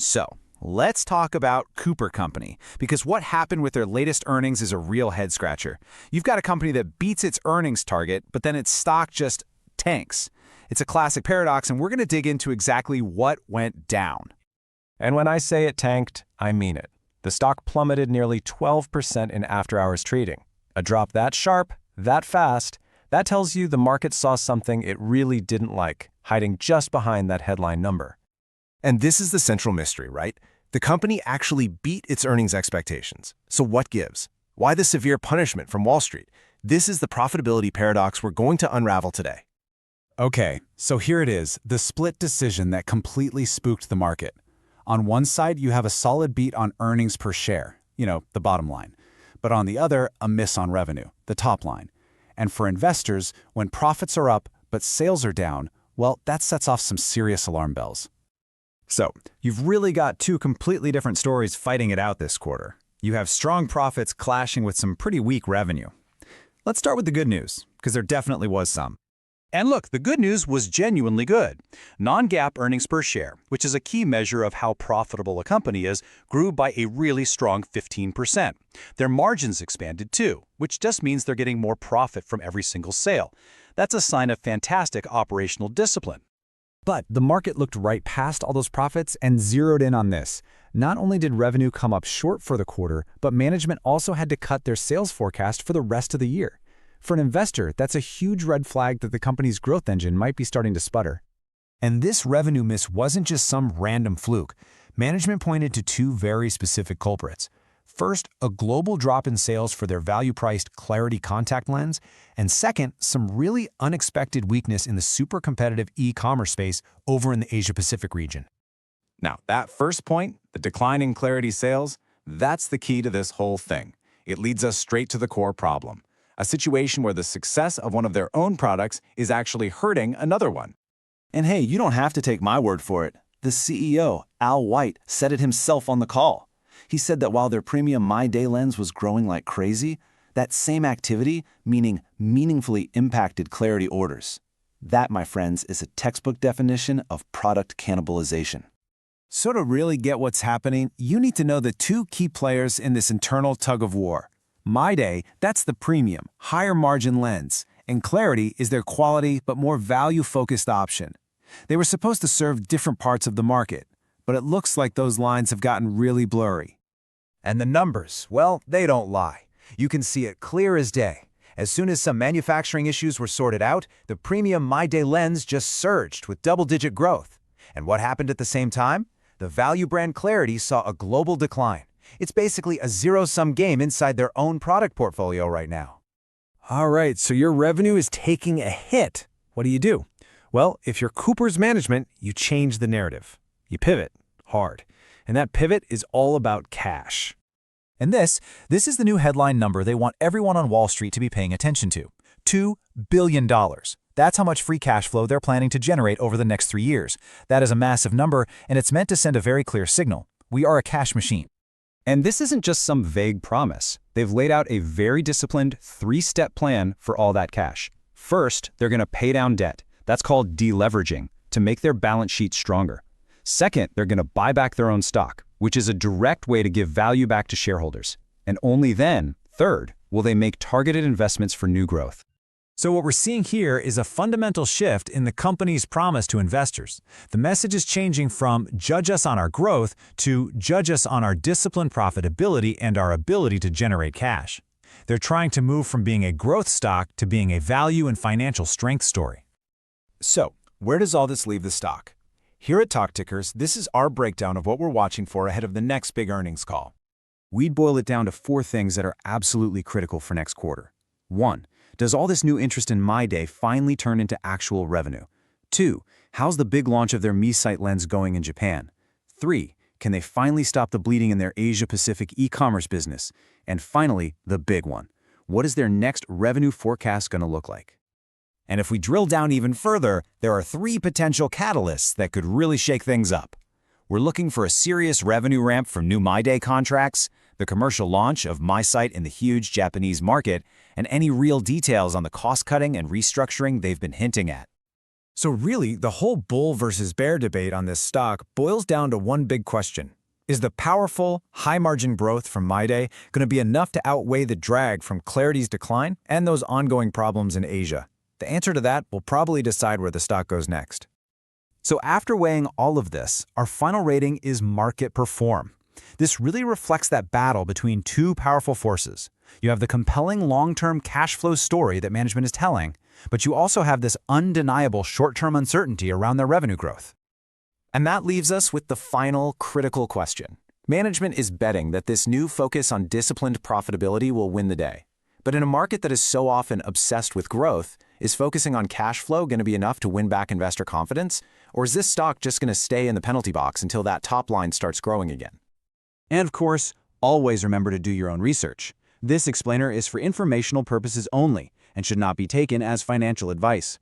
So, let's talk about Cooper Company, because what happened with their latest earnings is a real head-scratcher. You've got a company that beats its earnings target, but then its stock just tanks. It's a classic paradox, and we're going to dig into exactly what went down. And when I say it tanked, I mean it. The stock plummeted nearly 12% in after-hours trading. A drop that sharp, that fast, that tells you the market saw something it really didn't like, hiding just behind that headline number. And this is the central mystery, right? The company actually beat its earnings expectations. So what gives? Why the severe punishment from Wall Street? This is the profitability paradox we're going to unravel today. Okay, so here it is, the split decision that completely spooked the market. On one side, you have a solid beat on earnings per share, the bottom line. But on the other, a miss on revenue, the top line. And for investors, when profits are up but sales are down, well, that sets off some serious alarm bells. So, you've really got two completely different stories fighting it out this quarter. You have strong profits clashing with some pretty weak revenue. Let's start with the good news, because there definitely was some. And look, the good news was genuinely good. Non-GAAP earnings per share, which is a key measure of how profitable a company is, grew by a really strong 15%. Their margins expanded too, which just means they're getting more profit from every single sale. That's a sign of fantastic operational discipline. But the market looked right past all those profits and zeroed in on this. Not only did revenue come up short for the quarter, but management also had to cut their sales forecast for the rest of the year. For an investor, that's a huge red flag that the company's growth engine might be starting to sputter. And this revenue miss wasn't just some random fluke. Management pointed to two very specific culprits. First, a global drop in sales for their value-priced Clarity contact lens, and second, some really unexpected weakness in the super competitive e-commerce space over in the Asia-Pacific region. Now, that first point, the decline in Clarity sales, that's the key to this whole thing. It leads us straight to the core problem. A situation where the success of one of their own products is actually hurting another one. And hey, you don't have to take my word for it. The CEO, Al White, said it himself on the call. He said that while their premium MyDay lens was growing like crazy, that same activity, meaning meaningfully impacted Clarity orders. That, my friends, is a textbook definition of product cannibalization. So to really get what's happening, you need to know the two key players in this internal tug-of-war. MyDay, that's the premium, higher margin lens, and Clarity is their quality but more value-focused option. They were supposed to serve different parts of the market, but it looks like those lines have gotten really blurry. And the numbers, well, they don't lie. You can see it clear as day. As soon as some manufacturing issues were sorted out, the premium MyDay lens just surged with double-digit growth. And what happened at the same time? The value brand Clarity saw a global decline. It's basically a zero-sum game inside their own product portfolio right now. All right, so your revenue is taking a hit. What do? Well, if you're Cooper's management, you change the narrative. You pivot hard. And that pivot is all about cash. And this is the new headline number they want everyone on Wall Street to be paying attention to. $2 billion. That's how much free cash flow they're planning to generate over the next 3 years. That is a massive number, and it's meant to send a very clear signal. We are a cash machine. And this isn't just some vague promise. They've laid out a very disciplined 3-step plan for all that cash. First, they're going to pay down debt. That's called deleveraging, to make their balance sheet stronger. Second, they're going to buy back their own stock, which is a direct way to give value back to shareholders. And only then, third, will they make targeted investments for new growth. So what we're seeing here is a fundamental shift in the company's promise to investors. The message is changing from judge us on our growth to judge us on our disciplined profitability and our ability to generate cash. They're trying to move from being a growth stock to being a value and financial strength story. So, where does all this leave the stock? Here at Talk Tickers, this is our breakdown of what we're watching for ahead of the next big earnings call. We'd boil it down to 4 things that are absolutely critical for next quarter. 1. Does all this new interest in MyDay finally turn into actual revenue? 2. How's the big launch of their MiSight lens going in Japan? 3. Can they finally stop the bleeding in their Asia-Pacific e-commerce business? And finally, the big one. What is their next revenue forecast going to look like? And if we drill down even further, there are 3 potential catalysts that could really shake things up. We're looking for a serious revenue ramp from new MyDay contracts, the commercial launch of MiSight in the huge Japanese market, and any real details on the cost-cutting and restructuring they've been hinting at. So really, the whole bull versus bear debate on this stock boils down to one big question. Is the powerful, high-margin growth from MyDay going to be enough to outweigh the drag from Clarity's decline and those ongoing problems in Asia? The answer to that will probably decide where the stock goes next. So after weighing all of this, our final rating is market perform. This really reflects that battle between two powerful forces. You have the compelling long-term cash flow story that management is telling, but you also have this undeniable short-term uncertainty around their revenue growth. And that leaves us with the final critical question. Management is betting that this new focus on disciplined profitability will win the day. But in a market that is so often obsessed with growth, is focusing on cash flow going to be enough to win back investor confidence? Or is this stock just going to stay in the penalty box until that top line starts growing again? And of course, always remember to do your own research. This explainer is for informational purposes only and should not be taken as financial advice.